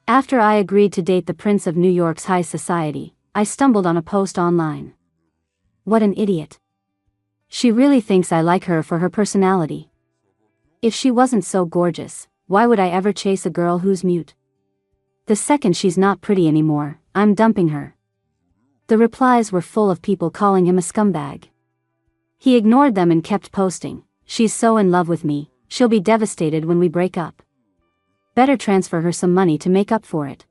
After I agreed to date the Prince of New York's high society, I stumbled on a post online. What an idiot. She really thinks I like her for her personality. If she wasn't so gorgeous, why would I ever chase a girl who's mute? The second she's not pretty anymore, I'm dumping her. The replies were full of people calling him a scumbag. He ignored them and kept posting, "She's so in love with me, she'll be devastated when we break up. Better transfer her some money to make up for it.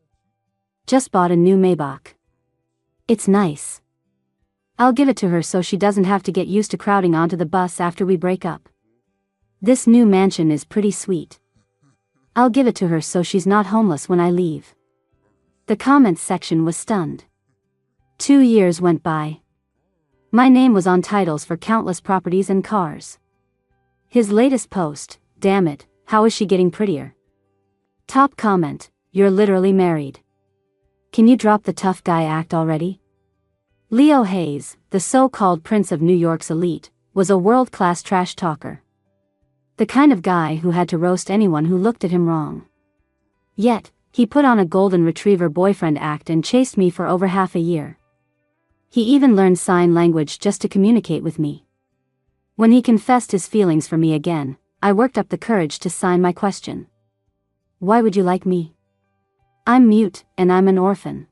Just bought a new Maybach. It's nice. I'll give it to her so she doesn't have to get used to crowding onto the bus after we break up. This new mansion is pretty sweet. I'll give it to her so she's not homeless when I leave." The comments section was stunned. 2 years went by. My name was on titles for countless properties and cars. His latest post, "Damn it, how is she getting prettier?" Top comment, "You're literally married. Can you drop the tough guy act already?" Leo Hayes, the so-called Prince of New York's elite, was a world-class trash talker. The kind of guy who had to roast anyone who looked at him wrong. Yet, he put on a golden retriever boyfriend act and chased me for over half a year. He even learned sign language just to communicate with me. When he confessed his feelings for me again, I worked up the courage to sign my question. "Why would you like me? I'm mute, and I'm an orphan.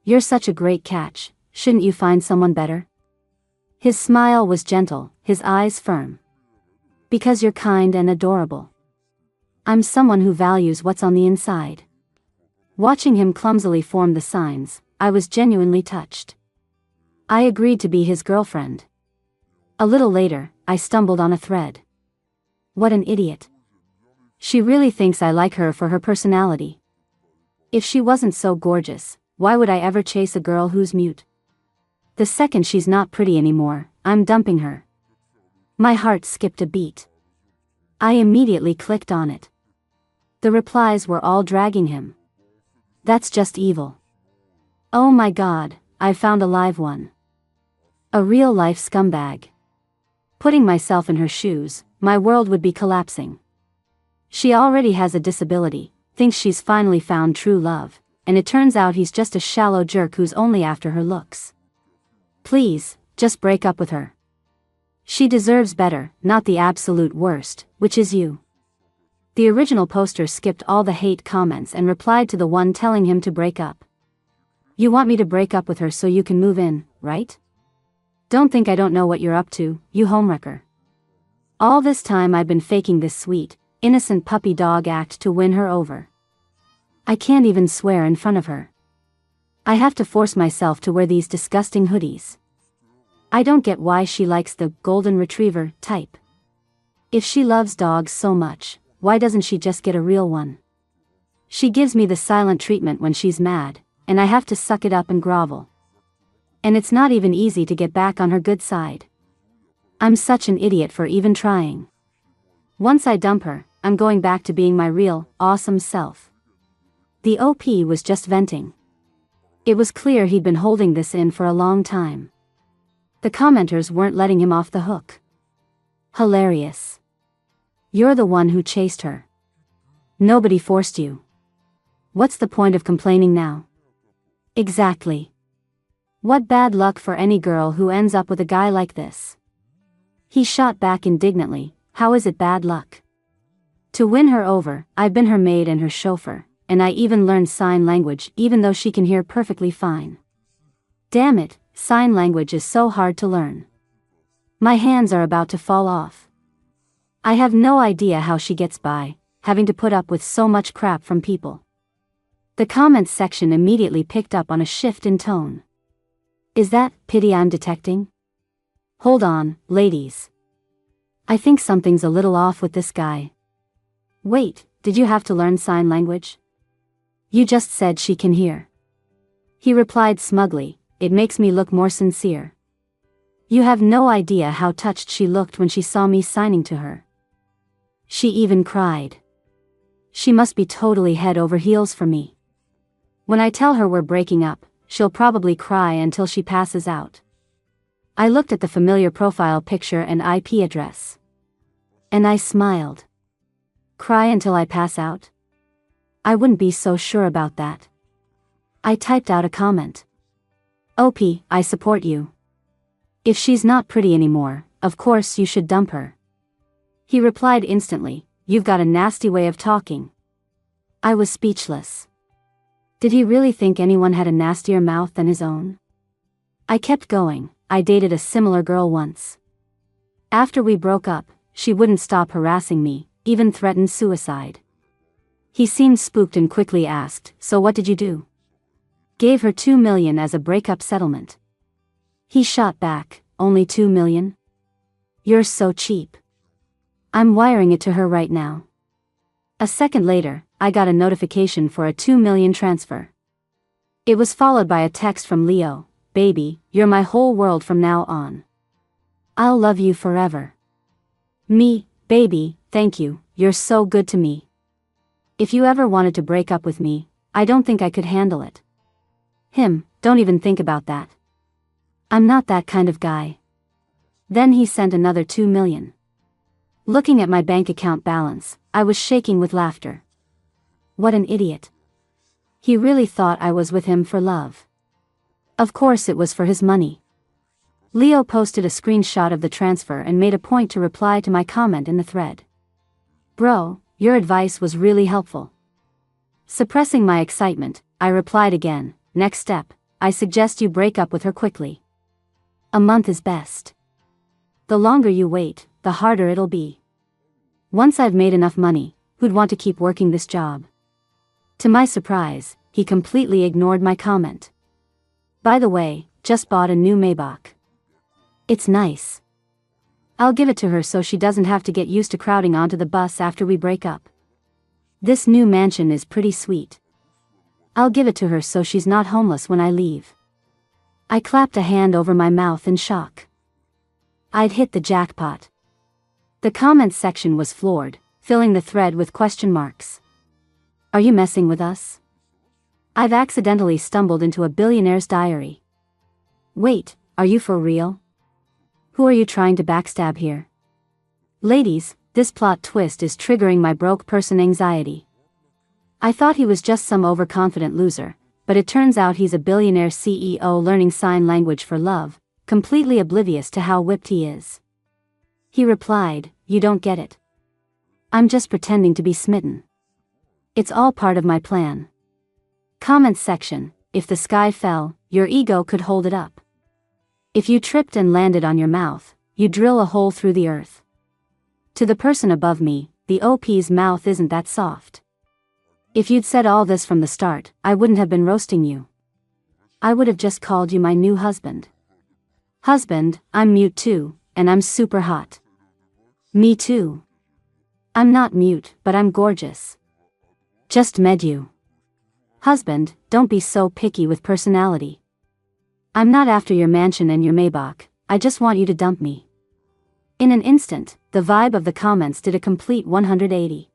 You're such a great catch. Shouldn't you find someone better?" His smile was gentle, his eyes firm. "Because you're kind and adorable. I'm someone who values what's on the inside." Watching him clumsily form the signs, I was genuinely touched. I agreed to be his girlfriend. A little later, I stumbled on a thread. What an idiot. She really thinks I like her for her personality. If she wasn't so gorgeous, why would I ever chase a girl who's mute? The second she's not pretty anymore, I'm dumping her. My heart skipped a beat. I immediately clicked on it. The replies were all dragging him. "That's just evil. Oh my God, I found a live one. A real-life scumbag." Putting myself in her shoes, my world would be collapsing. She already has a disability, thinks she's finally found true love, and it turns out he's just a shallow jerk who's only after her looks. Please, just break up with her. She deserves better, not the absolute worst, which is you. The original poster skipped all the hate comments and replied to the one telling him to break up. "You want me to break up with her so you can move in, right? Don't think I don't know what you're up to, you homewrecker. All this time I've been faking this sweet, innocent puppy dog act to win her over. I can't even swear in front of her. I have to force myself to wear these disgusting hoodies. I don't get why she likes the golden retriever type. If she loves dogs so much, why doesn't she just get a real one? She gives me the silent treatment when she's mad, and I have to suck it up and grovel. And it's not even easy to get back on her good side. I'm such an idiot for even trying. Once I dump her, I'm going back to being my real, awesome self." The OP was just venting. It was clear he'd been holding this in for a long time. The commenters weren't letting him off the hook. "Hilarious. You're the one who chased her. Nobody forced you. What's the point of complaining now?" Exactly. What bad luck for any girl who ends up with a guy like this. He shot back indignantly, "How is it bad luck? To win her over, I've been her maid and her chauffeur, and I even learned sign language even though she can hear perfectly fine. Damn it, sign language is so hard to learn. My hands are about to fall off. I have no idea how she gets by, having to put up with so much crap from people." The comments section immediately picked up on a shift in tone. Is that pity I'm detecting? Hold on, ladies. I think something's a little off with this guy. Wait, did you have to learn sign language? You just said she can hear. He replied smugly, "It makes me look more sincere." You have no idea how touched she looked when she saw me signing to her. She even cried. She must be totally head over heels for me. When I tell her we're breaking up, she'll probably cry until she passes out. I looked at the familiar profile picture and IP address. And I smiled. Cry until I pass out? I wouldn't be so sure about that. I typed out a comment. OP, I support you. If she's not pretty anymore, of course you should dump her. He replied instantly, you've got a nasty way of talking. I was speechless. Did he really think anyone had a nastier mouth than his own? I kept going. I dated a similar girl once. After we broke up, she wouldn't stop harassing me, even threatened suicide. He seemed spooked and quickly asked, so what did you do? Gave her $2 million as a breakup settlement. He shot back, only $2 million? You're so cheap. I'm wiring it to her right now. A second later, I got a notification for a $2 million transfer. It was followed by a text from Leo, baby, you're my whole world from now on. I'll love you forever. Me, baby, thank you, you're so good to me. If you ever wanted to break up with me, I don't think I could handle it. Him, don't even think about that. I'm not that kind of guy. Then he sent another $2 million. Looking at my bank account balance, I was shaking with laughter. What an idiot. He really thought I was with him for love. Of course it was for his money. Leo posted a screenshot of the transfer and made a point to reply to my comment in the thread. Bro, your advice was really helpful. Suppressing my excitement, I replied again, next step, I suggest you break up with her quickly. A month is best. The longer you wait, the harder it'll be. Once I've made enough money, who'd want to keep working this job? To my surprise, he completely ignored my comment. By the way, just bought a new Maybach. It's nice. I'll give it to her so she doesn't have to get used to crowding onto the bus after we break up. This new mansion is pretty sweet. I'll give it to her so she's not homeless when I leave. I clapped a hand over my mouth in shock. I'd hit the jackpot. The comments section was floored, filling the thread with question marks. Are you messing with us? I've accidentally stumbled into a billionaire's diary. Wait, are you for real? Who are you trying to backstab here? Ladies, this plot twist is triggering my broke person anxiety. I thought he was just some overconfident loser, but it turns out he's a billionaire CEO learning sign language for love, completely oblivious to how whipped he is. He replied, you don't get it. I'm just pretending to be smitten. It's all part of my plan. Comments section, if the sky fell, your ego could hold it up. If you tripped and landed on your mouth, you drill a hole through the earth. To the person above me, the OP's mouth isn't that soft. If you'd said all this from the start, I wouldn't have been roasting you. I would have just called you my new husband. Husband, I'm mute too, and I'm super hot. Me too. I'm not mute, but I'm gorgeous. Just met you. Husband, don't be so picky with personality. I'm not after your mansion and your Maybach, I just want you to dump me. In an instant, the vibe of the comments did a complete 180.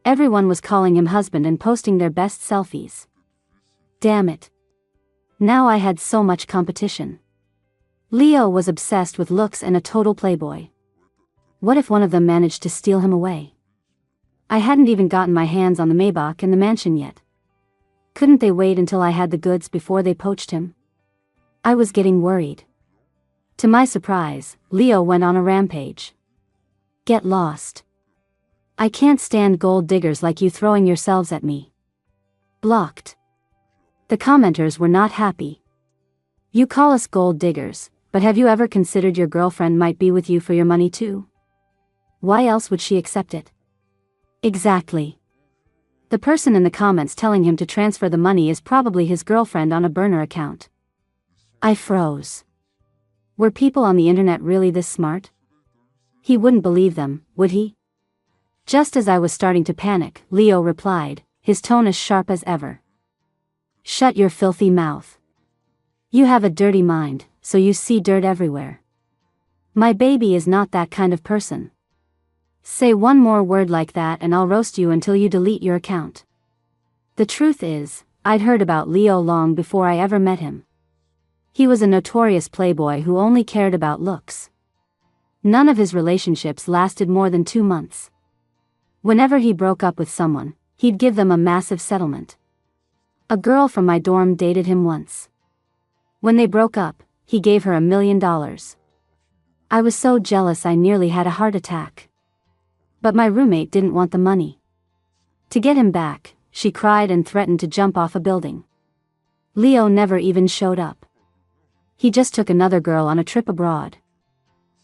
Everyone was calling him husband and posting their best selfies. Damn it. Now I had so much competition. Leo was obsessed with looks and a total playboy. What if one of them managed to steal him away? I hadn't even gotten my hands on the Maybach and the mansion yet. Couldn't they wait until I had the goods before they poached him? I was getting worried. To my surprise, Leo went on a rampage. Get lost. I can't stand gold diggers like you throwing yourselves at me. Blocked. The commenters were not happy. You call us gold diggers, but have you ever considered your girlfriend might be with you for your money too? Why else would she accept it? Exactly. The person in the comments telling him to transfer the money is probably his girlfriend on a burner account. I froze. Were people on the internet really this smart? He wouldn't believe them, would he? Just as I was starting to panic, Leo replied, his tone as sharp as ever. Shut your filthy mouth. You have a dirty mind, so you see dirt everywhere. My baby is not that kind of person. Say one more word like that and I'll roast you until you delete your account. The truth is, I'd heard about Leo long before I ever met him. He was a notorious playboy who only cared about looks. None of his relationships lasted more than 2 months. Whenever he broke up with someone, He'd give them a massive settlement. A girl from my dorm dated him once. When they broke up, he gave her $1 million. I was so jealous I nearly had a heart attack. But my roommate didn't want the money. To get him back, she cried and threatened to jump off a building. Leo never even showed up. He just took another girl on a trip abroad.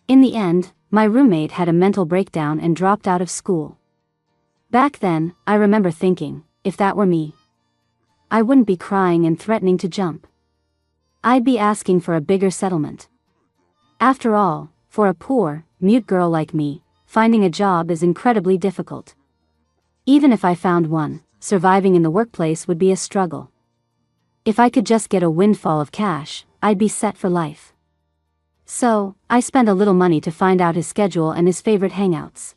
In the end, my roommate had a mental breakdown and dropped out of school. Back then, I remember thinking, if that were me, I wouldn't be crying and threatening to jump. I'd be asking for a bigger settlement. After all, for a poor, mute girl like me, finding a job is incredibly difficult. Even if I found one, surviving in the workplace would be a struggle. If I could just get a windfall of cash, I'd be set for life. So, I spent a little money to find out his schedule and his favorite hangouts.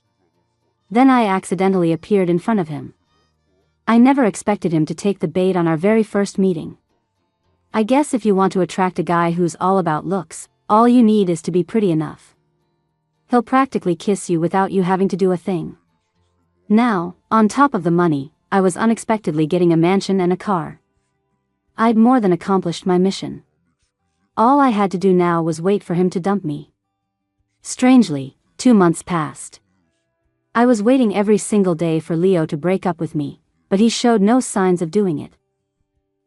Then I accidentally appeared in front of him. I never expected him to take the bait on our very first meeting. I guess if you want to attract a guy who's all about looks, all you need is to be pretty enough. He'll practically kiss you without you having to do a thing. Now, on top of the money, I was unexpectedly getting a mansion and a car. I'd more than accomplished my mission. All I had to do now was wait for him to dump me. Strangely, 2 months passed. I was waiting every single day for Leo to break up with me, but he showed no signs of doing it.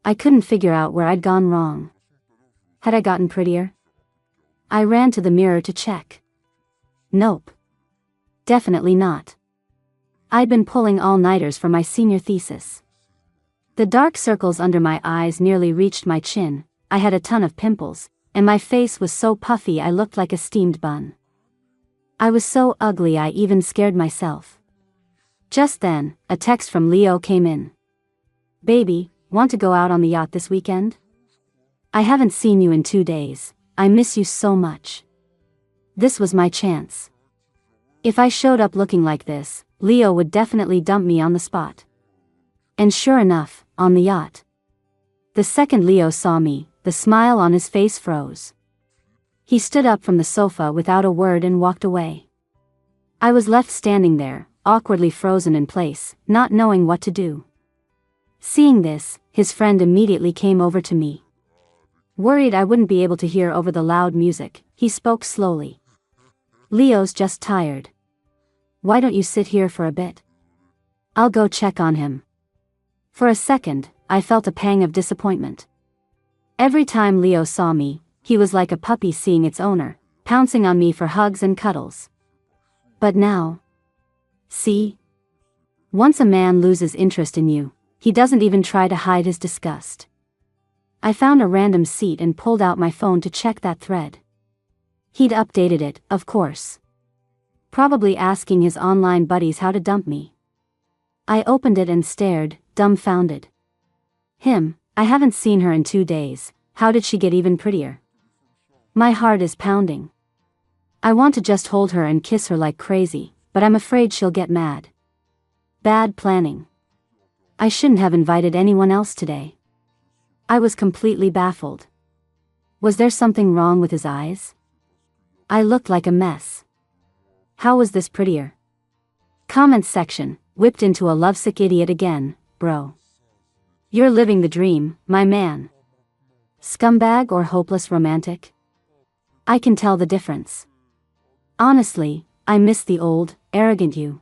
I couldn't figure out where I'd gone wrong. Had I gotten prettier? I ran to the mirror to check. Nope. Definitely not. I'd been pulling all-nighters for my senior thesis. The dark circles under my eyes nearly reached my chin, I had a ton of pimples, and my face was so puffy I looked like a steamed bun. I was so ugly I even scared myself. Just then, a text from Leo came in. "Baby, want to go out on the yacht this weekend? I haven't seen you in 2 days, I miss you so much." This was my chance. If I showed up looking like this, Leo would definitely dump me on the spot. And sure enough, on the yacht. The second Leo saw me, the smile on his face froze. He stood up from the sofa without a word and walked away. I was left standing there, awkwardly frozen in place, not knowing what to do. Seeing this, his friend immediately came over to me. Worried I wouldn't be able to hear over the loud music, he spoke slowly. "Leo's just tired. Why don't you sit here for a bit? I'll go check on him." For a second, I felt a pang of disappointment. Every time Leo saw me, he was like a puppy seeing its owner, pouncing on me for hugs and cuddles. But now, see? Once a man loses interest in you, he doesn't even try to hide his disgust. I found a random seat and pulled out my phone to check that thread. He'd updated it, of course. Probably asking his online buddies how to dump me. I opened it and stared, dumbfounded. I haven't seen her in 2 days, how did she get even prettier? My heart is pounding. I want to just hold her and kiss her like crazy, but I'm afraid she'll get mad. Bad planning. I shouldn't have invited anyone else today. I was completely baffled. Was there something wrong with his eyes? I looked like a mess. How was this prettier? Comments section, whipped into a lovesick idiot again, bro. You're living the dream, my man. Scumbag or hopeless romantic? I can tell the difference. Honestly, I miss the old, arrogant you.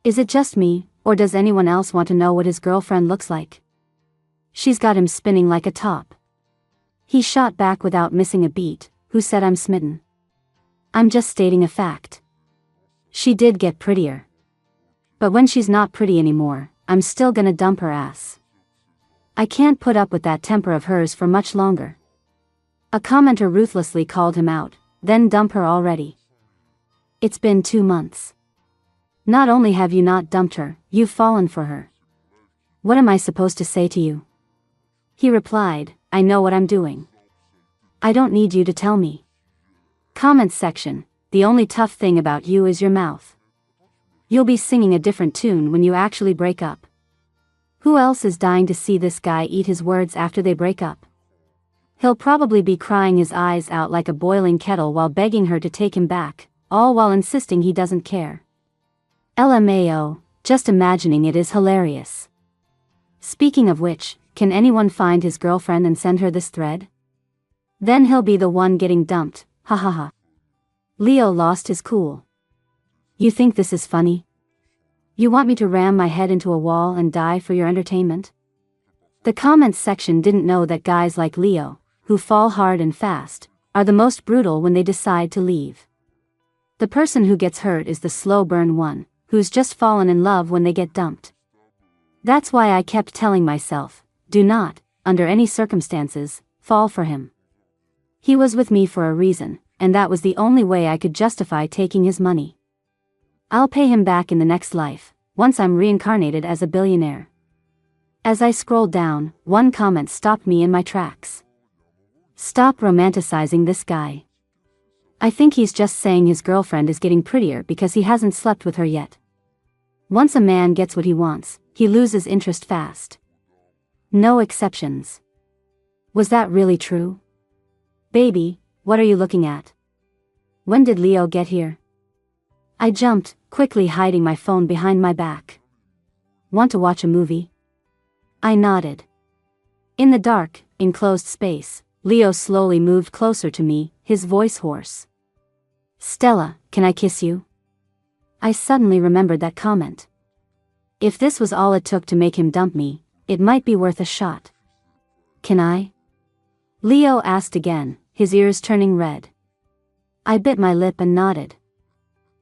Is it just me, or does anyone else want to know what his girlfriend looks like? She's got him spinning like a top. He shot back without missing a beat, "Who said I'm smitten? I'm just stating a fact. She did get prettier. But when she's not pretty anymore, I'm still gonna dump her ass. I can't put up with that temper of hers for much longer." A commenter ruthlessly called him out, "Then dump her already. It's been 2 months. Not only have you not dumped her, you've fallen for her. What am I supposed to say to you?" He replied, "I know what I'm doing. I don't need you to tell me." Comments section, "The only tough thing about you is your mouth. You'll be singing a different tune when you actually break up. Who else is dying to see this guy eat his words after they break up? He'll probably be crying his eyes out like a boiling kettle while begging her to take him back, all while insisting he doesn't care. LMAO, Just imagining it is hilarious. Speaking of which, can anyone find his girlfriend and send her this thread? Then he'll be the one getting dumped, ha ha ha. Leo lost his cool. You think this is funny? You want me to ram my head into a wall and die for your entertainment? The comments section didn't know that guys like Leo, who fall hard and fast, are the most brutal when they decide to leave. The person who gets hurt is the slow burn one, who's just fallen in love when they get dumped. That's why I kept telling myself, do not, under any circumstances, fall for him. He was with me for a reason, and that was the only way I could justify taking his money. I'll pay him back in the next life, once I'm reincarnated as a billionaire. As I scrolled down, one comment stopped me in my tracks. Stop romanticizing this guy. I think he's just saying his girlfriend is getting prettier because he hasn't slept with her yet. Once a man gets what he wants, he loses interest fast. No exceptions. Was that really true? Baby, what are you looking at? When did Leo get here? I jumped, quickly hiding my phone behind my back. Want to watch a movie? I nodded. In the dark, enclosed space, Leo slowly moved closer to me, his voice hoarse. Stella, can I kiss you? I suddenly remembered that comment. If this was all it took to make him dump me, it might be worth a shot. Can I? Leo asked again, his ears turning red. I bit my lip and nodded.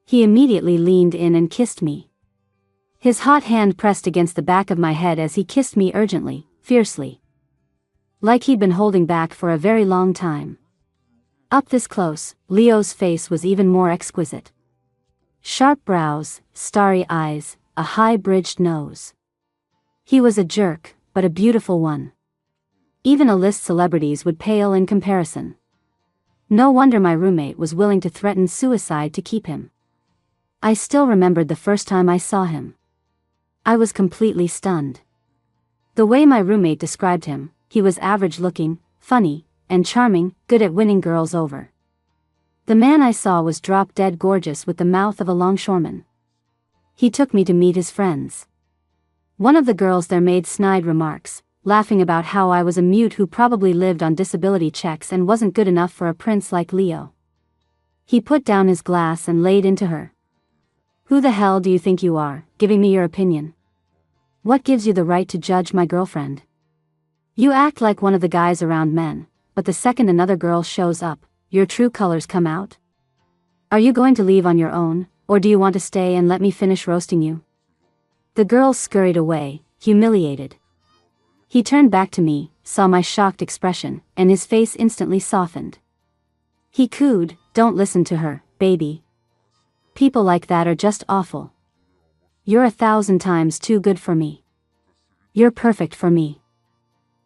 He immediately leaned in and kissed me. His hot hand pressed against the back of my head as he kissed me urgently, fiercely. Like he'd been holding back for a very long time. Up this close, Leo's face was even more exquisite. Sharp brows, starry eyes, a high-bridged nose. He was a jerk, but a beautiful one. Even A-list celebrities would pale in comparison. No wonder my roommate was willing to threaten suicide to keep him. I still remembered the first time I saw him. I was completely stunned. The way my roommate described him, he was average-looking, funny, and charming, good at winning girls over. The man I saw was drop-dead gorgeous with the mouth of a longshoreman. He took me to meet his friends. One of the girls there made snide remarks, laughing about how I was a mute who probably lived on disability checks and wasn't good enough for a prince like Leo. He put down his glass and laid into her. Who the hell do you think you are, giving me your opinion? What gives you the right to judge my girlfriend? You act like one of the guys around men, but the second another girl shows up, your true colors come out? Are you going to leave on your own, or do you want to stay and let me finish roasting you? The girl scurried away, humiliated. He turned back to me, saw my shocked expression, and his face instantly softened. He cooed, "Don't listen to her, baby. People like that are just awful. You're 1,000 times too good for me. You're perfect for me."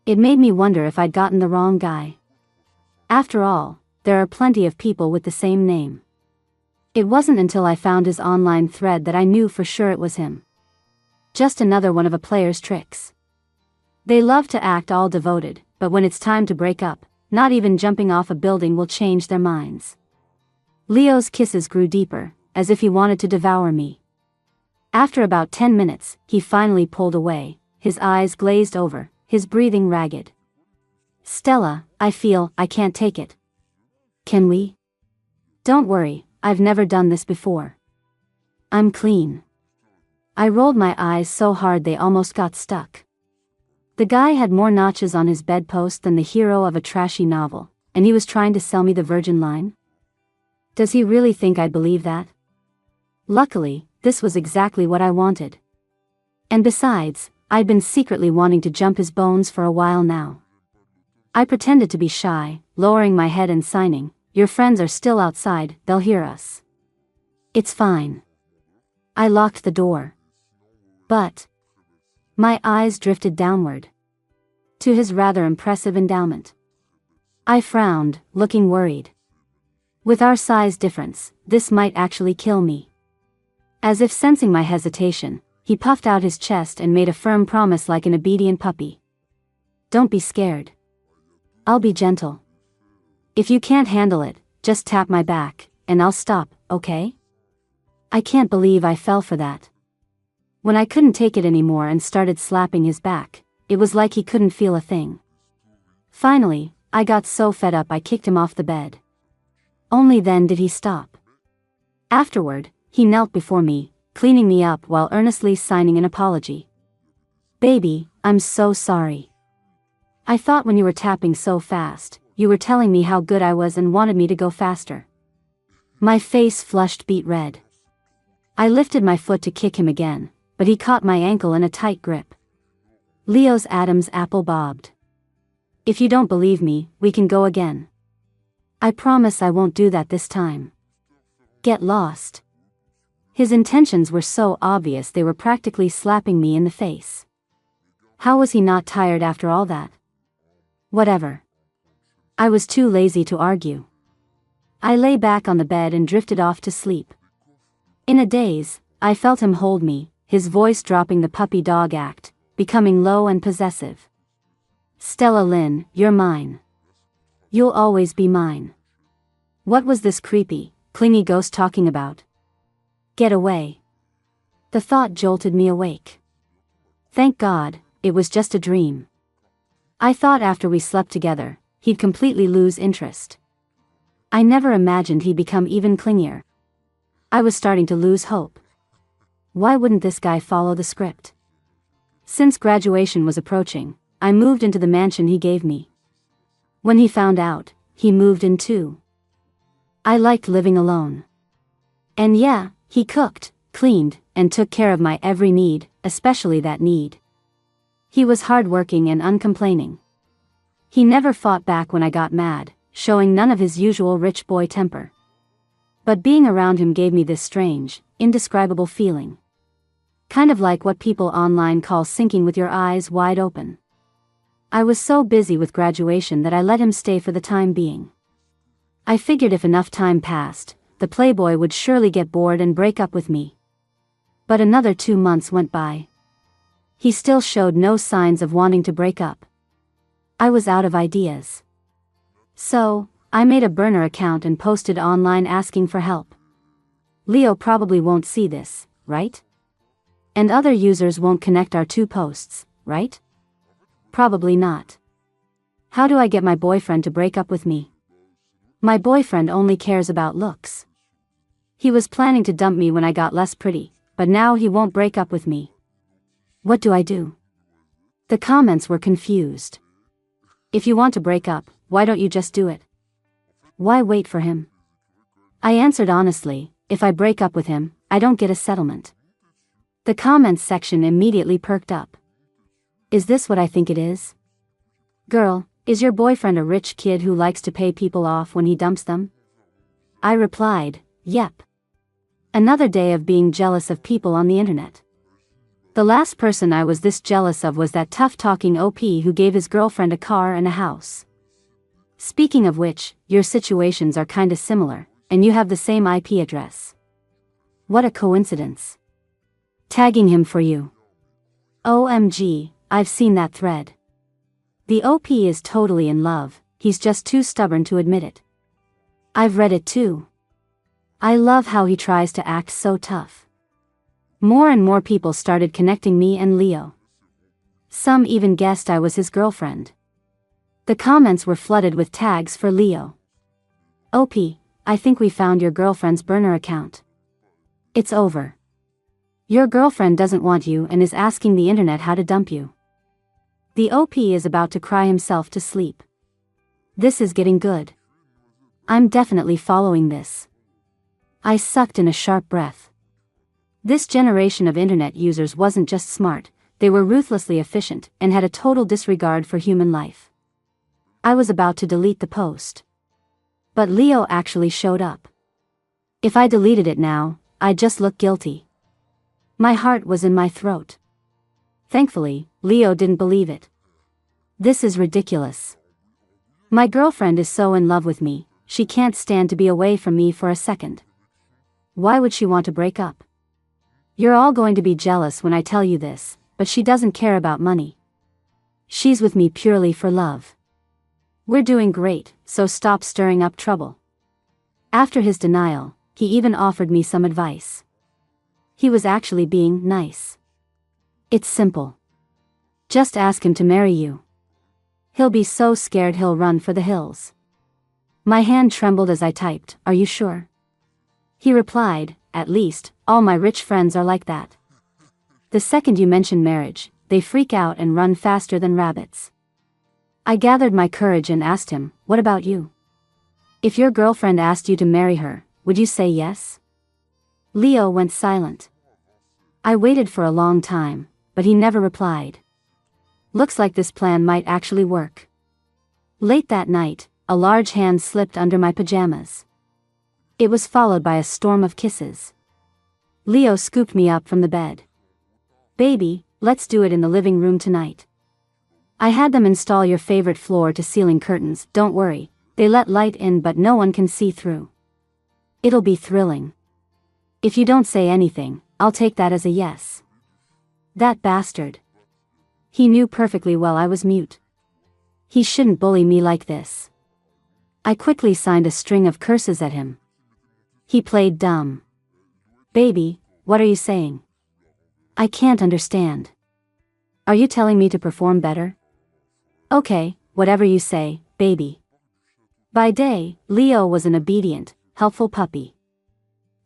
It made me wonder if I'd gotten the wrong guy. After all, there are plenty of people with the same name. It wasn't until I found his online thread that I knew for sure it was him. Just another one of a player's tricks. They love to act all devoted, but when it's time to break up, not even jumping off a building will change their minds. Leo's kisses grew deeper, as if he wanted to devour me. After about 10 minutes, he finally pulled away, his eyes glazed over, his breathing ragged. Stella, I feel I can't take it. Can we? Don't worry, I've never done this before. I'm clean. I rolled my eyes so hard they almost got stuck. The guy had more notches on his bedpost than the hero of a trashy novel, and he was trying to sell me the virgin line? Does he really think I'd believe that? Luckily, this was exactly what I wanted. And besides, I'd been secretly wanting to jump his bones for a while now. I pretended to be shy, lowering my head and signing, "Your friends are still outside, they'll hear us." "It's fine." I locked the door. But my eyes drifted downward to his rather impressive endowment. I frowned, looking worried. With our size difference, this might actually kill me. As if sensing my hesitation, he puffed out his chest and made a firm promise like an obedient puppy. "Don't be scared. I'll be gentle. If you can't handle it, just tap my back, and I'll stop, okay?" I can't believe I fell for that. When I couldn't take it anymore and started slapping his back, it was like he couldn't feel a thing. Finally, I got so fed up I kicked him off the bed. Only then did he stop. Afterward, he knelt before me, cleaning me up while earnestly signing an apology. "Baby, I'm so sorry. I thought when you were tapping so fast, you were telling me how good I was and wanted me to go faster." My face flushed beet red. I lifted my foot to kick him again, but he caught my ankle in a tight grip. Leo's Adam's apple bobbed. "If you don't believe me, we can go again. I promise I won't do that this time. Get lost." His intentions were so obvious they were practically slapping me in the face. How was he not tired after all that? Whatever. I was too lazy to argue. I lay back on the bed and drifted off to sleep. In a daze, I felt him hold me, his voice dropping the puppy dog act, becoming low and possessive. "Stella Lynn, you're mine. You'll always be mine." What was this creepy, clingy ghost talking about? Get away. The thought jolted me awake. Thank God, it was just a dream. I thought after we slept together, he'd completely lose interest. I never imagined he'd become even clingier. I was starting to lose hope. Why wouldn't this guy follow the script? Since graduation was approaching, I moved into the mansion he gave me. When he found out, he moved in too. I liked living alone. And yeah, he cooked, cleaned, and took care of my every need, especially that need. He was hardworking and uncomplaining. He never fought back when I got mad, showing none of his usual rich boy temper. But being around him gave me this strange, indescribable feeling. Kind of like what people online call sinking with your eyes wide open. I was so busy with graduation that I let him stay for the time being. I figured if enough time passed, the playboy would surely get bored and break up with me. But another 2 months went by. He still showed no signs of wanting to break up. I was out of ideas. So, I made a burner account and posted online asking for help. Leo probably won't see this, right? And other users won't connect our 2 posts, right? Probably not. How do I get my boyfriend to break up with me? My boyfriend only cares about looks. He was planning to dump me when I got less pretty, but now he won't break up with me. What do I do? The comments were confused. If you want to break up, why don't you just do it? Why wait for him? I answered honestly, if I break up with him, I don't get a settlement. The comments section immediately perked up. Is this what I think it is? Girl, is your boyfriend a rich kid who likes to pay people off when he dumps them? I replied, yep. Another day of being jealous of people on the internet. The last person I was this jealous of was that tough-talking OP who gave his girlfriend a car and a house. Speaking of which, your situations are kinda similar, and you have the same IP address. What a coincidence. Tagging him for you. OMG, I've seen that thread. The OP is totally in love, he's just too stubborn to admit it. I've read it too. I love how he tries to act so tough. More and more people started connecting me and Leo. Some even guessed I was his girlfriend. The comments were flooded with tags for Leo. OP, I think we found your girlfriend's burner account. It's over. Your girlfriend doesn't want you and is asking the internet how to dump you. The OP is about to cry himself to sleep. This is getting good. I'm definitely following this. I sucked in a sharp breath. This generation of internet users wasn't just smart, they were ruthlessly efficient and had a total disregard for human life. I was about to delete the post. But Leo actually showed up. If I deleted it now, I'd just look guilty. My heart was in my throat. Thankfully, Leo didn't believe it. This is ridiculous. My girlfriend is so in love with me, she can't stand to be away from me for a second. Why would she want to break up? You're all going to be jealous when I tell you this, but she doesn't care about money. She's with me purely for love. We're doing great, so stop stirring up trouble. After his denial, he even offered me some advice. He was actually being nice. It's simple. Just ask him to marry you. He'll be so scared he'll run for the hills. My hand trembled as I typed, "Are you sure?" He replied, "At least, all my rich friends are like that. The second you mention marriage, they freak out and run faster than rabbits." I gathered my courage and asked him, "What about you? If your girlfriend asked you to marry her, would you say yes?" Leo went silent. I waited for a long time, but he never replied. Looks like this plan might actually work. Late that night, a large hand slipped under my pajamas. It was followed by a storm of kisses. Leo scooped me up from the bed. "Baby, let's do it in the living room tonight. I had them install your favorite floor-to-ceiling curtains, don't worry, they let light in but no one can see through. It'll be thrilling. If you don't say anything, I'll take that as a yes." That bastard. He knew perfectly well I was mute. He shouldn't bully me like this. I quickly signed a string of curses at him. He played dumb. "Baby, what are you saying? I can't understand. Are you telling me to perform better?" "Okay, whatever you say, baby." By day, Leo was an obedient, helpful puppy.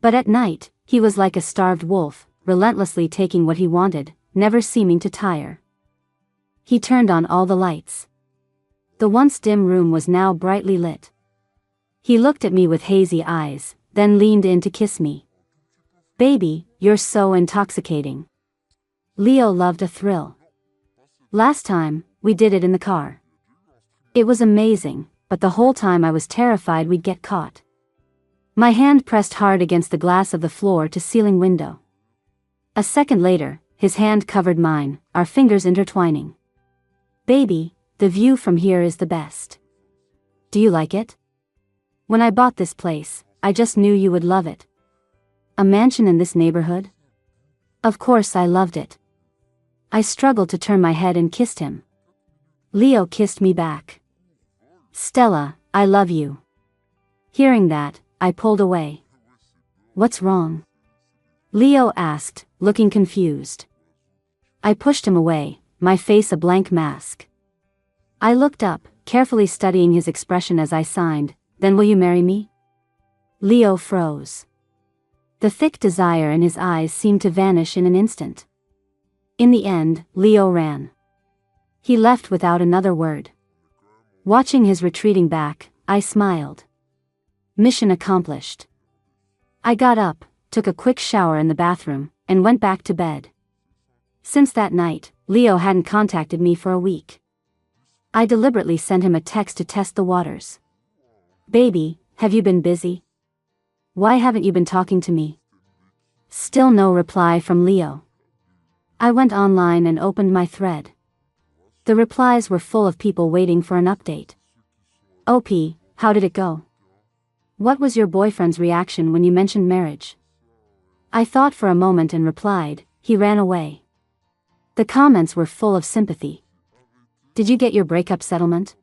But at night, he was like a starved wolf, relentlessly taking what he wanted, never seeming to tire. He turned on all the lights. The once dim room was now brightly lit. He looked at me with hazy eyes, then leaned in to kiss me. "Baby, you're so intoxicating." Leo loved a thrill. Last time, we did it in the car. It was amazing, but the whole time I was terrified we'd get caught. My hand pressed hard against the glass of the floor-to-ceiling window. A second later, his hand covered mine, our fingers intertwining. "Baby, the view from here is the best. Do you like it? When I bought this place, I just knew you would love it. A mansion in this neighborhood?" Of course I loved it. I struggled to turn my head and kissed him. Leo kissed me back. "Stella, I love you." Hearing that, I pulled away. "What's wrong?" Leo asked, looking confused. I pushed him away, my face a blank mask. I looked up, carefully studying his expression as I signed, "Then will you marry me?" Leo froze. The thick desire in his eyes seemed to vanish in an instant. In the end, Leo ran. He left without another word. Watching his retreating back, I smiled. Mission accomplished. I got up, took a quick shower in the bathroom, and went back to bed. Since that night, Leo hadn't contacted me for a week. I deliberately sent him a text to test the waters. "Baby, have you been busy? Why haven't you been talking to me?" Still no reply from Leo. I went online and opened my thread. The replies were full of people waiting for an update. "OP, how did it go? What was your boyfriend's reaction when you mentioned marriage?" I thought for a moment and replied, "He ran away." The comments were full of sympathy. "Did you get your breakup settlement?"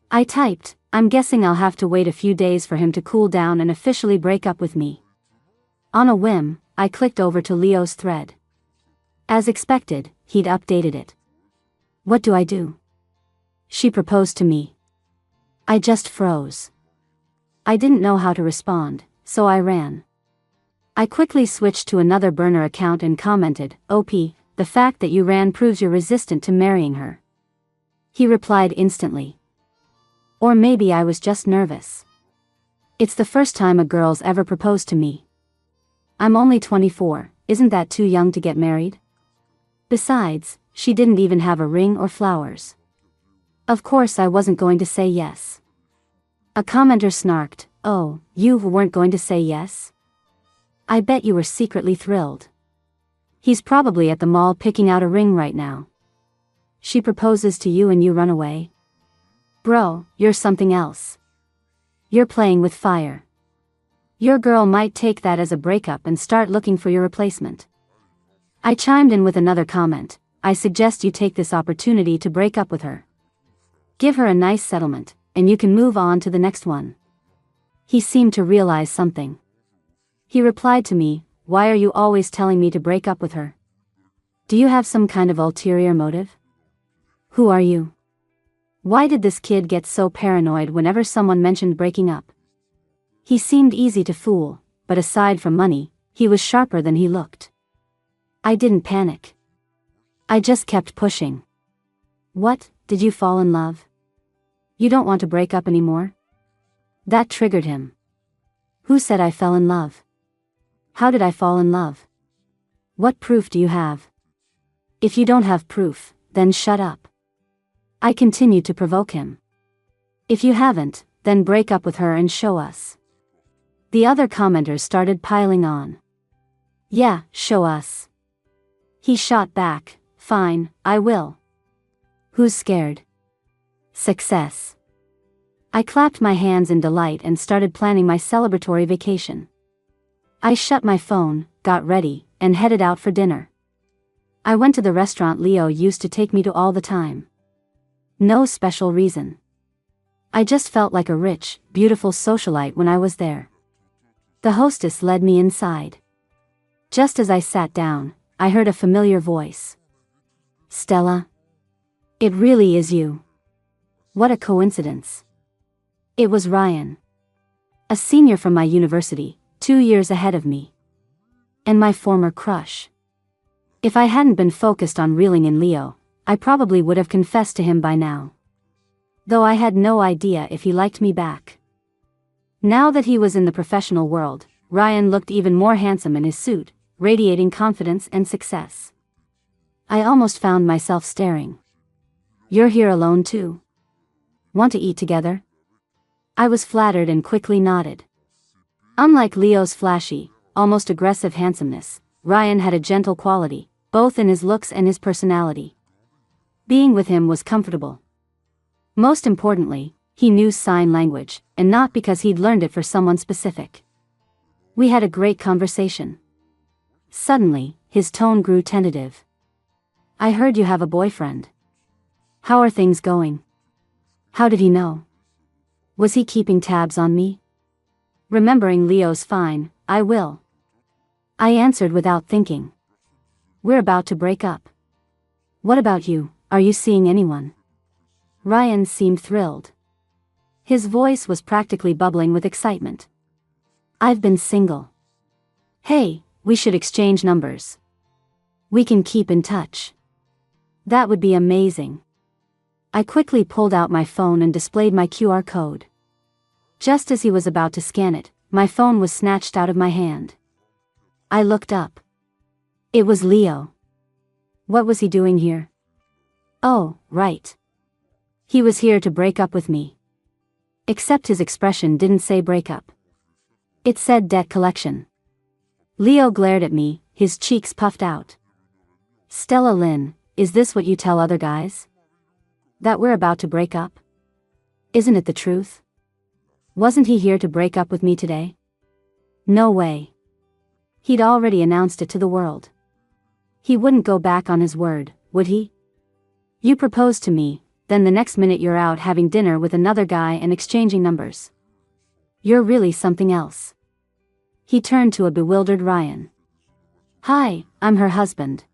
I typed, "I'm guessing I'll have to wait a few days for him to cool down and officially break up with me." On a whim, I clicked over to Leo's thread. As expected, he'd updated it. "What do I do? She proposed to me." I just froze. I didn't know how to respond, so I ran. I quickly switched to another burner account and commented, "OP, the fact that you ran proves you're resistant to marrying her." He replied instantly. Or maybe I was just nervous. It's the first time a girl's ever proposed to me. I'm only 24, isn't that too young to get married? Besides, she didn't even have a ring or flowers. Of course I wasn't going to say yes. A commenter snarked, "Oh, you weren't going to say yes? I bet you were secretly thrilled. He's probably at the mall picking out a ring right now. She proposes to you and you run away? Bro, you're something else. You're playing with fire. Your girl might take that as a breakup and start looking for your replacement." I chimed in with another comment, "I suggest you take this opportunity to break up with her. Give her a nice settlement, and you can move on to the next one." He seemed to realize something. He replied to me, "Why are you always telling me to break up with her? Do you have some kind of ulterior motive? Who are you? Why did this kid get so paranoid whenever someone mentioned breaking up? He seemed easy to fool, but aside from money, he was sharper than he looked. I didn't panic. I just kept pushing. What, did you fall in love? You don't want to break up anymore? That triggered him. Who said I fell in love? How did I fall in love? What proof do you have? If you don't have proof, then shut up. I continued to provoke him. If you haven't, then break up with her and show us. The other commenters started piling on. Yeah, show us. He shot back, fine, I will. Who's scared? Success. I clapped my hands in delight and started planning my celebratory vacation. I shut my phone, got ready, and headed out for dinner. I went to the restaurant Leo used to take me to all the time. No special reason. I just felt like a rich, beautiful socialite when I was there. The hostess led me inside. Just as I sat down, I heard a familiar voice. Stella? It really is you. What a coincidence. It was Ryan. A senior from my university, 2 years ahead of me. And my former crush. If I hadn't been focused on reeling in Leo, I probably would have confessed to him by now. Though I had no idea if he liked me back. Now that he was in the professional world, Ryan looked even more handsome in his suit, radiating confidence and success. I almost found myself staring. You're here alone too? Want to eat together? I was flattered and quickly nodded. Unlike Leo's flashy, almost aggressive handsomeness, Ryan had a gentle quality, both in his looks and his personality. Being with him was comfortable. Most importantly, he knew sign language, and not because he'd learned it for someone specific. We had a great conversation. Suddenly, his tone grew tentative. I heard you have a boyfriend. How are things going? How did he know? Was he keeping tabs on me? Remembering Leo's fine, I will. I answered without thinking. We're about to break up. What about you, are you seeing anyone? Ryan seemed thrilled. His voice was practically bubbling with excitement. I've been single. Hey, we should exchange numbers. We can keep in touch. That would be amazing. I quickly pulled out my phone and displayed my QR code. Just as he was about to scan it, my phone was snatched out of my hand. I looked up. It was Leo. What was he doing here? Oh, right. He was here to break up with me. Except his expression didn't say break up. It said debt collection. Leo glared at me, his cheeks puffed out. Stella Lynn, is this what you tell other guys? That we're about to break up? Isn't it the truth? Wasn't he here to break up with me today? No way. He'd already announced it to the world. He wouldn't go back on his word, would he? You proposed to me, then the next minute you're out having dinner with another guy and exchanging numbers. You're really something else. He turned to a bewildered Ryan. Hi, I'm her husband.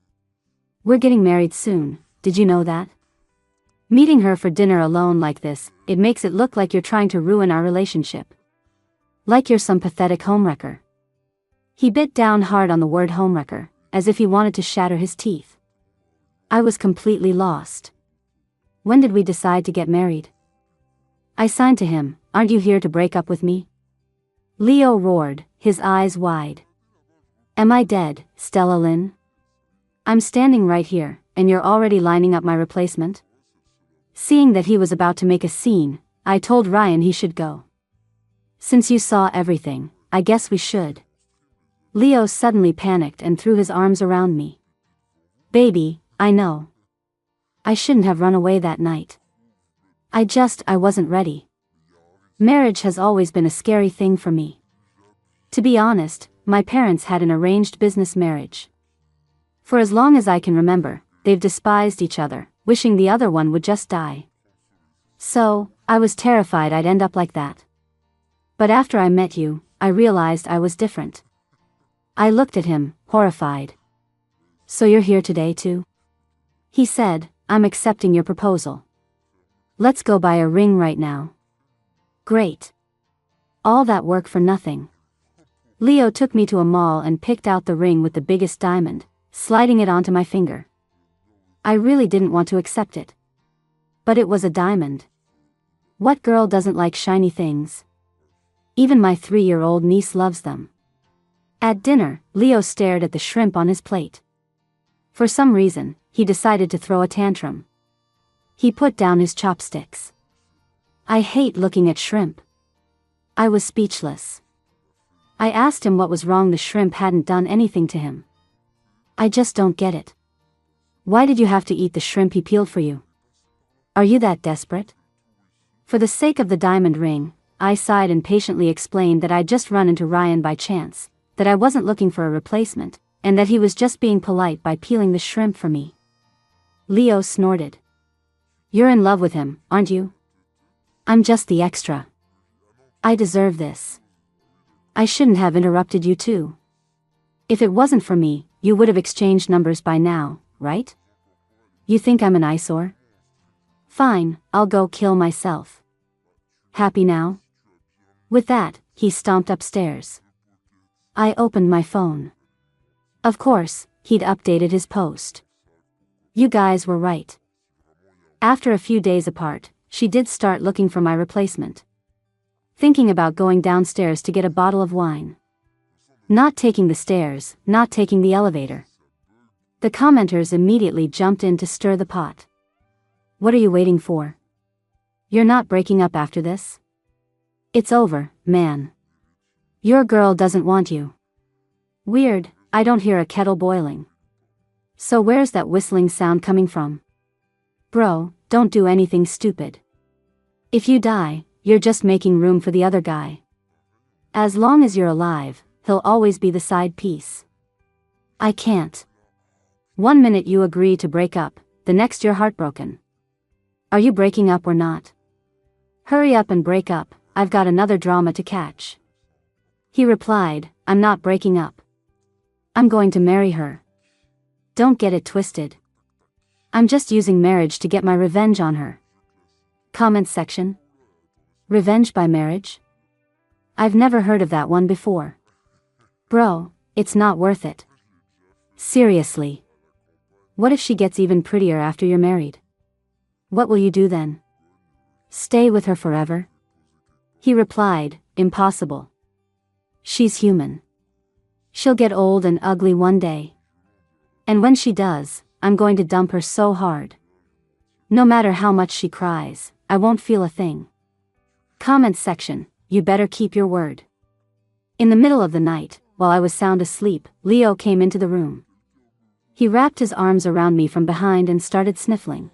We're getting married soon, did you know that? Meeting her for dinner alone like this, it makes it look like you're trying to ruin our relationship. Like you're some pathetic homewrecker. He bit down hard on the word homewrecker, as if he wanted to shatter his teeth. I was completely lost. When did we decide to get married? I signed to him, aren't you here to break up with me? Leo roared, his eyes wide. Am I dead, Stella Lynn? I'm standing right here, and you're already lining up my replacement? Seeing that he was about to make a scene, I told Ryan he should go. Since you saw everything, I guess we should. Leo suddenly panicked and threw his arms around me. Baby, I know. I shouldn't have run away that night. I wasn't ready. Marriage has always been a scary thing for me. To be honest, my parents had an arranged business marriage. For as long as I can remember, they've despised each other, wishing the other one would just die. So, I was terrified I'd end up like that. But after I met you, I realized I was different. I looked at him, horrified. So you're here today too? He said, I'm accepting your proposal. Let's go buy a ring right now. Great. All that work for nothing. Leo took me to a mall and picked out the ring with the biggest diamond, sliding it onto my finger. I really didn't want to accept it. But it was a diamond. What girl doesn't like shiny things? Even my 3-year-old niece loves them. At dinner, Leo stared at the shrimp on his plate. For some reason, he decided to throw a tantrum. He put down his chopsticks. I hate looking at shrimp. I was speechless. I asked him what was wrong. The shrimp hadn't done anything to him. I just don't get it. Why did you have to eat the shrimp he peeled for you? Are you that desperate? For the sake of the diamond ring, I sighed and patiently explained that I'd just run into Ryan by chance, that I wasn't looking for a replacement, and that he was just being polite by peeling the shrimp for me. Leo snorted. You're in love with him, aren't you? I'm just the extra. I deserve this. I shouldn't have interrupted you too. If it wasn't for me, you would have exchanged numbers by now, right? You think I'm an eyesore? Fine, I'll go kill myself. Happy now? With that, he stomped upstairs. I opened my phone. Of course, he'd updated his post. You guys were right. After a few days apart, she did start looking for my replacement. Thinking about going downstairs to get a bottle of wine. Not taking the stairs, not taking the elevator. The commenters immediately jumped in to stir the pot. What are you waiting for? You're not breaking up after this? It's over, man. Your girl doesn't want you. Weird, I don't hear a kettle boiling. So where's that whistling sound coming from? Bro, don't do anything stupid. If you die, you're just making room for the other guy. As long as you're alive, he'll always be the side piece. I can't. 1 minute you agree to break up, the next you're heartbroken. Are you breaking up or not? Hurry up and break up, I've got another drama to catch. He replied, I'm not breaking up. I'm going to marry her. Don't get it twisted. I'm just using marriage to get my revenge on her. Comment section. Revenge by marriage? I've never heard of that one before. Bro, it's not worth it. Seriously. What if she gets even prettier after you're married? What will you do then? Stay with her forever? He replied, impossible. She's human. She'll get old and ugly one day. And when she does, I'm going to dump her so hard. No matter how much she cries, I won't feel a thing. Comment section, you better keep your word. In the middle of the night, while I was sound asleep, Leo came into the room. He wrapped his arms around me from behind and started sniffling.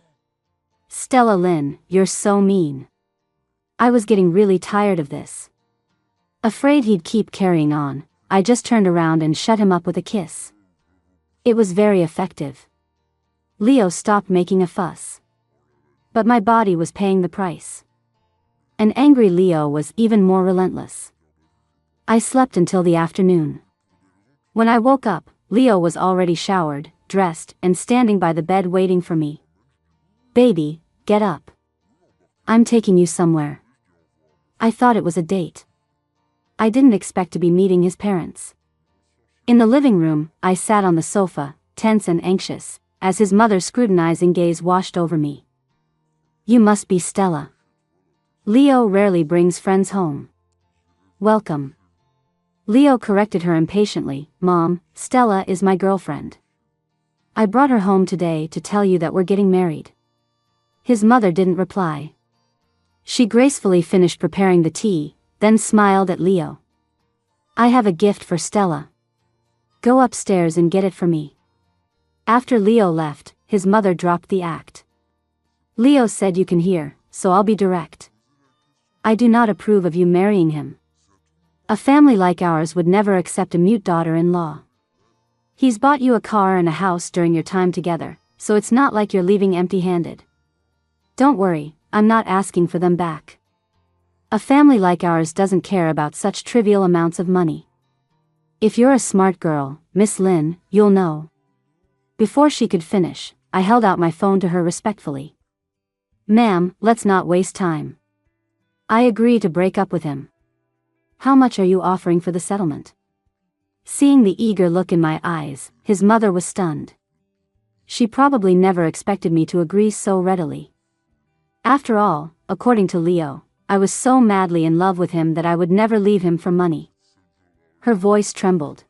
Stella Lynn, you're so mean. I was getting really tired of this. Afraid he'd keep carrying on, I just turned around and shut him up with a kiss. It was very effective. Leo stopped making a fuss. But my body was paying the price. An angry Leo was even more relentless. I slept until the afternoon. When I woke up, Leo was already showered, dressed, and standing by the bed waiting for me. Baby, get up. I'm taking you somewhere. I thought it was a date. I didn't expect to be meeting his parents. In the living room, I sat on the sofa, tense and anxious, as his mother's scrutinizing gaze washed over me. You must be Stella. Leo rarely brings friends home. Welcome. Leo corrected her impatiently, Mom, Stella is my girlfriend. I brought her home today to tell you that we're getting married. His mother didn't reply. She gracefully finished preparing the tea, then smiled at Leo. I have a gift for Stella. Go upstairs and get it for me. After Leo left, his mother dropped the act. Leo said you can hear, so I'll be direct. I do not approve of you marrying him. A family like ours would never accept a mute daughter-in-law. He's bought you a car and a house during your time together, so it's not like you're leaving empty-handed. Don't worry, I'm not asking for them back. A family like ours doesn't care about such trivial amounts of money. If you're a smart girl, Miss Lynn, you'll know. Before she could finish, I held out my phone to her respectfully. Ma'am, let's not waste time. I agree to break up with him. How much are you offering for the settlement? Seeing the eager look in my eyes, his mother was stunned. She probably never expected me to agree so readily. After all, according to Leo, I was so madly in love with him that I would never leave him for money. Her voice trembled.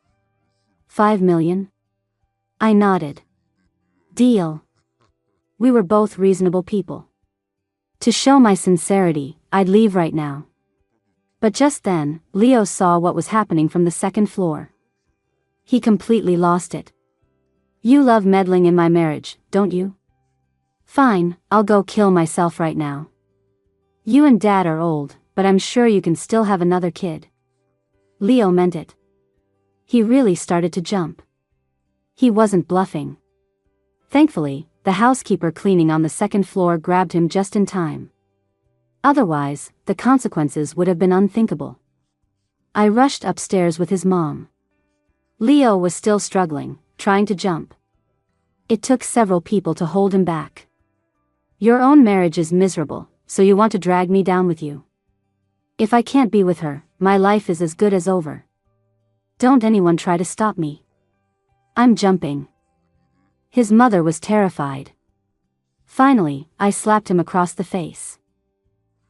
5 million? I nodded. Deal. We were both reasonable people. To show my sincerity, I'd leave right now. But just then, Leo saw what was happening from the second floor. He completely lost it. You love meddling in my marriage, don't you? Fine, I'll go kill myself right now. You and Dad are old, but I'm sure you can still have another kid. Leo meant it. He really started to jump. He wasn't bluffing. Thankfully, the housekeeper cleaning on the second floor grabbed him just in time. Otherwise, the consequences would have been unthinkable. I rushed upstairs with his mom. Leo was still struggling, trying to jump. It took several people to hold him back. Your own marriage is miserable, so you want to drag me down with you. If I can't be with her, my life is as good as over. Don't anyone try to stop me. I'm jumping. His mother was terrified. Finally, I slapped him across the face.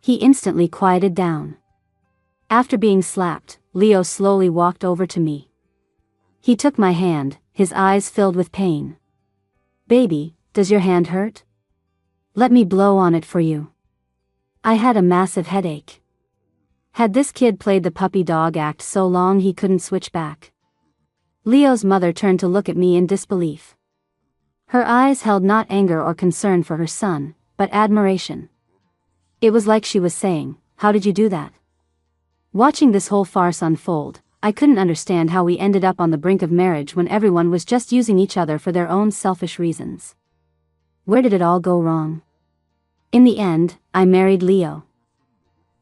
He instantly quieted down. After being slapped, Leo slowly walked over to me. He took my hand, his eyes filled with pain. Baby, does your hand hurt? Let me blow on it for you. I had a massive headache. Had this kid played the puppy dog act so long he couldn't switch back? Leo's mother turned to look at me in disbelief. Her eyes held not anger or concern for her son, but admiration. It was like she was saying, "How did you do that?" Watching this whole farce unfold, I couldn't understand how we ended up on the brink of marriage when everyone was just using each other for their own selfish reasons. Where did it all go wrong? In the end, I married Leo.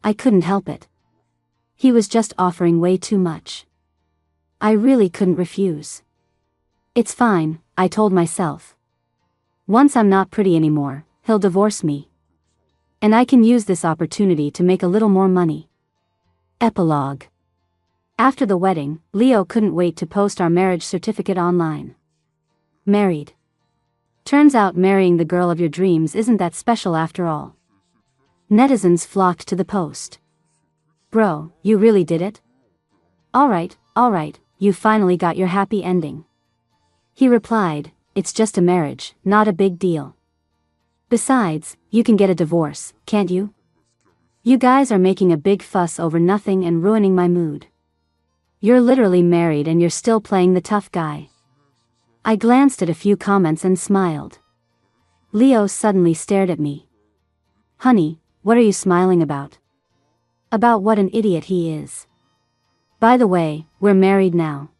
I couldn't help it. He was just offering way too much. I really couldn't refuse. It's fine, I told myself. Once I'm not pretty anymore, he'll divorce me. And I can use this opportunity to make a little more money. Epilogue. After the wedding, Leo couldn't wait to post our marriage certificate online. Married. Turns out marrying the girl of your dreams isn't that special after all. Netizens flocked to the post. Bro, you really did it? Alright, you finally got your happy ending. He replied, it's just a marriage, not a big deal. Besides, you can get a divorce, can't you? You guys are making a big fuss over nothing and ruining my mood. You're literally married and you're still playing the tough guy. I glanced at a few comments and smiled. Leo suddenly stared at me. Honey, what are you smiling about? About what an idiot he is. By the way, we're married now.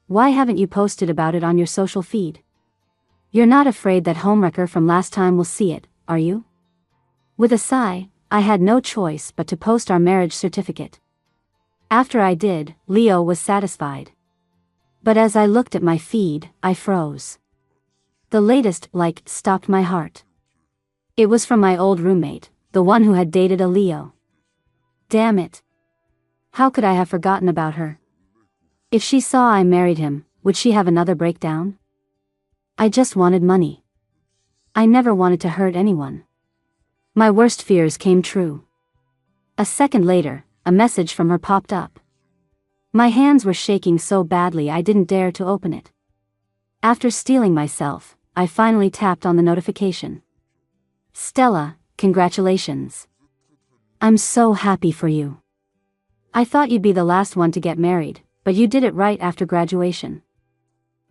Why haven't you posted about it on your social feed? You're not afraid that homewrecker from last time will see it, are you? With a sigh, I had no choice but to post our marriage certificate. After I did, Leo was satisfied. But as I looked at my feed, I froze. The latest like stopped my heart. It was from my old roommate, the one who had dated a Leo. Damn it. How could I have forgotten about her? If she saw I married him, would she have another breakdown? I just wanted money. I never wanted to hurt anyone. My worst fears came true. A second later, a message from her popped up. My hands were shaking so badly I didn't dare to open it. After steeling myself, I finally tapped on the notification. Stella, congratulations. I'm so happy for you. I thought you'd be the last one to get married, but you did it right after graduation.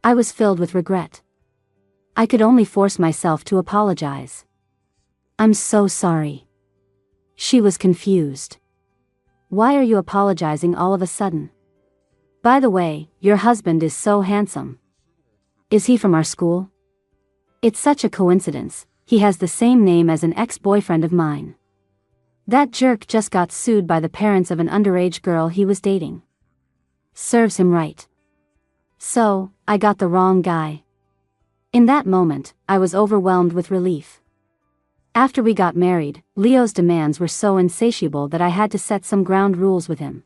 I was filled with regret. I could only force myself to apologize. I'm so sorry. She was confused. Why are you apologizing all of a sudden? By the way, your husband is so handsome. Is he from our school? It's such a coincidence, he has the same name as an ex-boyfriend of mine. That jerk just got sued by the parents of an underage girl he was dating. Serves him right. So, I got the wrong guy. In that moment, I was overwhelmed with relief. After we got married, Leo's demands were so insatiable that I had to set some ground rules with him.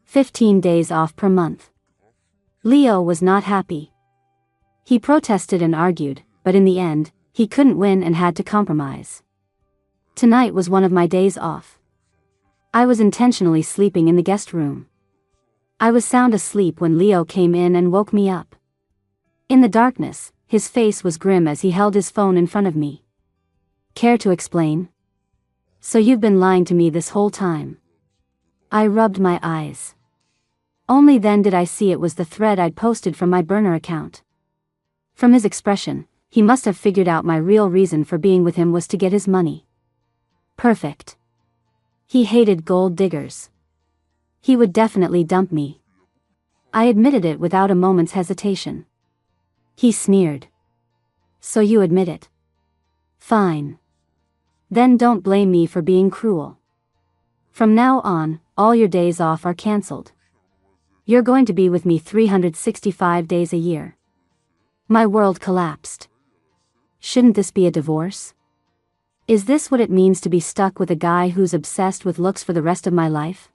15 days off per month. Leo was not happy. He protested and argued, but in the end, he couldn't win and had to compromise. Tonight was one of my days off. I was intentionally sleeping in the guest room. I was sound asleep when Leo came in and woke me up. In the darkness, his face was grim as he held his phone in front of me. Care to explain? So you've been lying to me this whole time. I rubbed my eyes. Only then did I see it was the thread I'd posted from my burner account. From his expression, he must have figured out my real reason for being with him was to get his money. Perfect. He hated gold diggers. He would definitely dump me. I admitted it without a moment's hesitation. He sneered. So you admit it? Fine. Then don't blame me for being cruel. From now on, all your days off are cancelled. You're going to be with me 365 days a year. My world collapsed. Shouldn't this be a divorce? Is this what it means to be stuck with a guy who's obsessed with looks for the rest of my life?